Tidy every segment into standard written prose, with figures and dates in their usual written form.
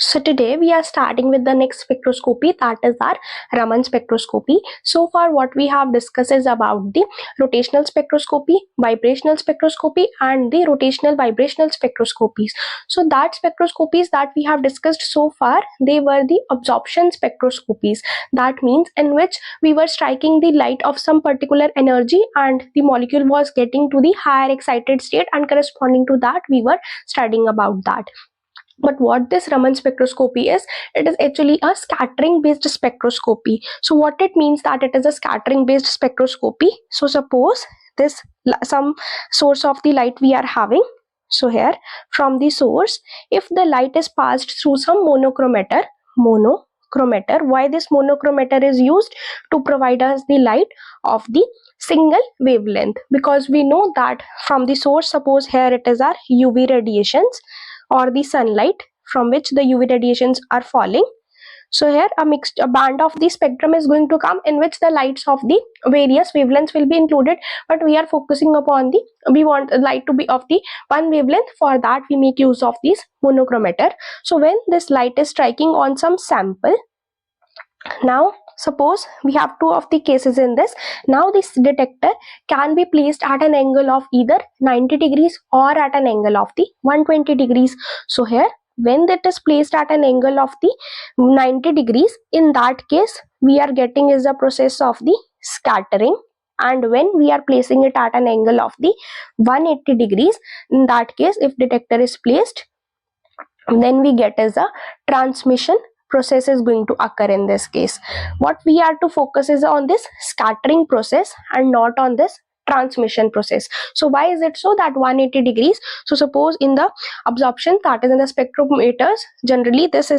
So today we are starting with the next spectroscopy, that is our Raman spectroscopy. So far what we have discussed is about the rotational spectroscopy, vibrational spectroscopy and the rotational vibrational spectroscopies. So that spectroscopies that we have discussed so far, they were the absorption spectroscopies. That means in which we were striking the light of some particular energy and the molecule was getting to the higher excited state, and corresponding to that we were studying about that. But what this Raman spectroscopy is, it is actually a scattering based spectroscopy. So what it means that it is a scattering based spectroscopy. So suppose this some source of the light we are having. So here from the source, if the light is passed through some monochromator, why this monochromator is used? To provide us the light of the single wavelength, because we know that from the source, suppose here it is our UV radiations or the sunlight from which the UV radiations are falling. So here a band of the spectrum is going to come in which the lights of the various wavelengths will be included, but we are focusing upon we want the light to be of the one wavelength. For that we make use of this monochromator. So when this light is striking on some sample, now suppose we have two of the cases in this. Now this detector can be placed at an angle of either 90 degrees or at an angle of the 120 degrees. So here when that is placed at an angle of the 90 degrees, in that case we are getting is the process of the scattering, and when we are placing it at an angle of the 180 degrees, in that case if detector is placed, then we get is a transmission process is going to occur. In this case what we are to focus is on this scattering process and not on this transmission process. So why is it so? That 180 degrees, so suppose in the absorption, that is in the spectrometers, generally this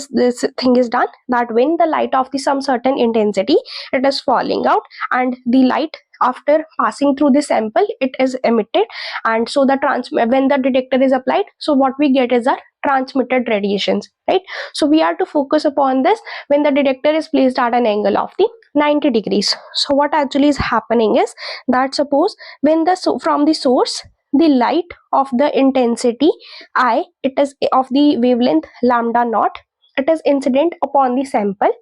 thing is done that when the light of the some certain intensity, it is falling out, and the light after passing through the sample, it is emitted, and so the when the detector is applied, so what we get is a transmitted radiations, right? So we are to focus upon this when the detector is placed at an angle of the 90 degrees. So what actually is happening is that suppose when from the source, the light of the intensity I, it is of the wavelength lambda naught, it is incident upon the sample,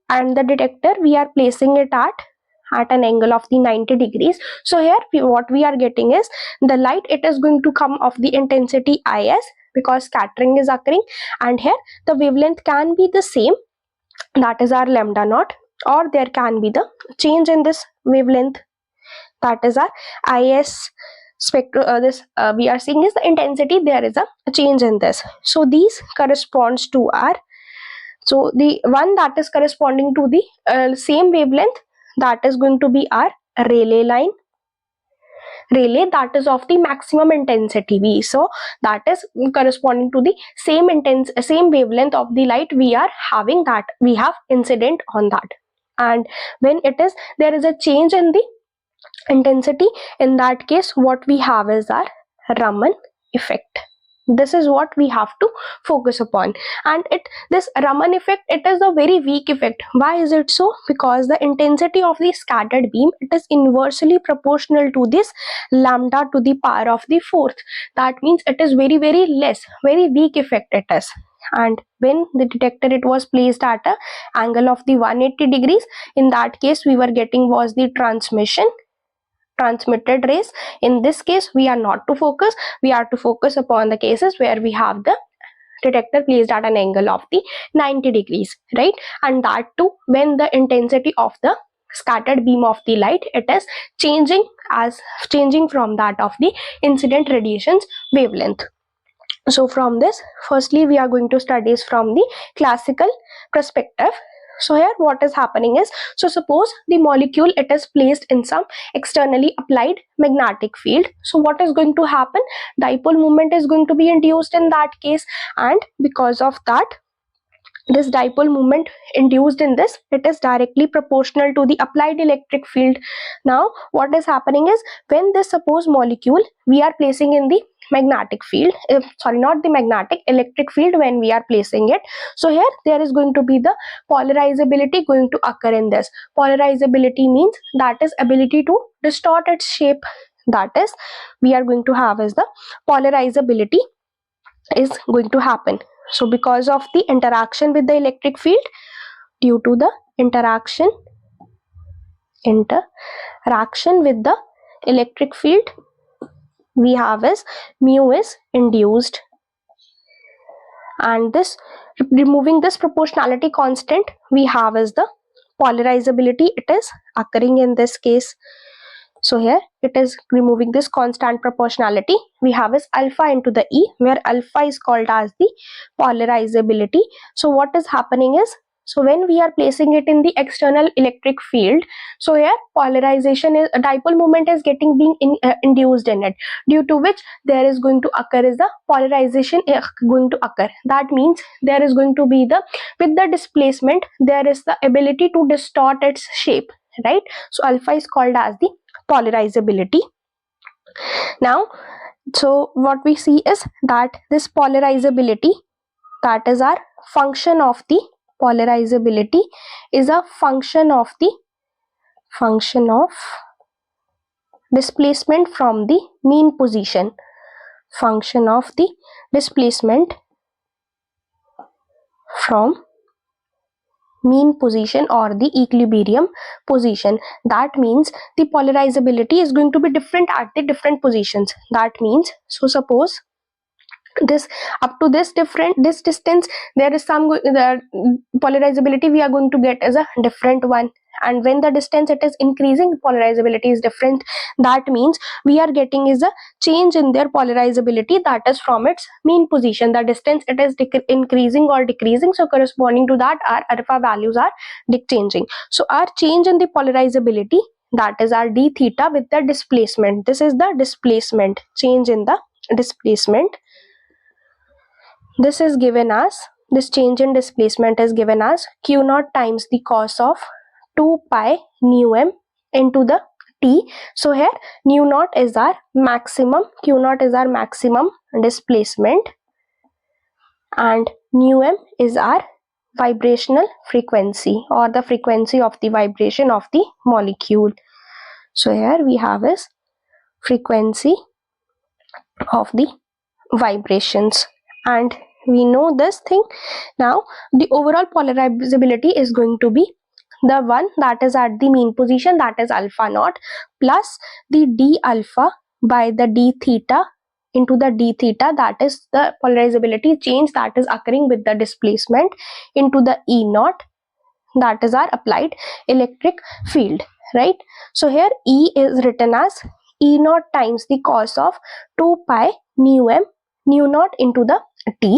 and the detector we are placing it at an angle of the 90 degrees. So here what we are getting is the light, it is going to come of the intensity IS, because scattering is occurring, and here the wavelength can be the same, that is our lambda naught, or there can be the change in this wavelength, that is our IS we are seeing is the intensity, there is a change in this. So these corresponds to our, so the one that is corresponding to the same wavelength, that is going to be our Rayleigh line. Rayleigh, that is of the maximum intensity V. So that is corresponding to the same wavelength of the light we are having, that we have incident on that. And when it is there is a change in the intensity, in that case what we have is our Raman effect. This is what we have to focus upon, and this Raman effect, it is a very weak effect. Why is it so? Because the intensity of the scattered beam, it is inversely proportional to this lambda to the power of the fourth. That means it is very less, very weak effect it is. And when the detector, it was placed at a angle of the 180 degrees, in that case we were getting was the transmitted rays. In this case we are not to focus, we are to focus upon the cases where we have the detector placed at an angle of the 90 degrees, right? And that too when the intensity of the scattered beam of the light, it is changing from that of the incident radiations wavelength. So from this, firstly we are going to study from the classical perspective. So here what is happening is, so suppose the molecule, it is placed in some externally applied magnetic field. So what is going to happen? Dipole moment is going to be induced in that case, and because of that, this dipole moment induced in this, it is directly proportional to the applied electric field. Now what is happening is, when this suppose molecule we are placing in the magnetic field, not the magnetic, electric field, when we are placing it, so here there is going to be the polarizability going to occur in this. Polarizability means that is ability to distort its shape, that is we are going to have is the polarizability. is going to happen. So because of the interaction with the electric field, due to the interaction with the electric field, we have is mu is induced, and this, removing this proportionality constant, we have is the polarizability. It is occurring in this case. So here it is removing this constant proportionality. We have is alpha into the E, where alpha is called as the polarizability. So what is happening is, so when we are placing it in the external electric field, so here polarization is, a dipole moment is being induced in it, due to which there is going to occur is the polarization going to occur. That means there is going to be the, with the displacement, there is the ability to distort its shape, right? So alpha is called as the polarizability. Now, so what we see is that this polarizability, that is our function of the polarizability, is a function of displacement from the mean position, function of the displacement from mean position or the equilibrium position. That means the polarizability is going to be different at the different positions. That means, so suppose this, up to this distance, there is some, the polarizability we are going to get as a different one, and when the distance it is increasing, polarizability is different. That means we are getting is a change in their polarizability, that is from its mean position. The distance it is increasing or decreasing, so corresponding to that our alpha values are changing. So our change in the polarizability, that is our d theta with the displacement. This is the displacement, change in the displacement. This is given as, this change in displacement is given as q naught times the cos of 2 pi nu m into the t. So here nu naught is our maximum, q naught is our maximum displacement, and nu m is our vibrational frequency, or the frequency of the vibration of the molecule. So here we have is frequency of the vibrations, and we know this thing. Now the overall polarizability is going to be the one that is at the mean position, that is alpha naught, plus the d alpha by the d theta into the d theta, that is the polarizability change that is occurring with the displacement, into the E naught, that is our applied electric field, right? So here E is written as E naught times the cos of 2 pi nu m, nu naught into the t.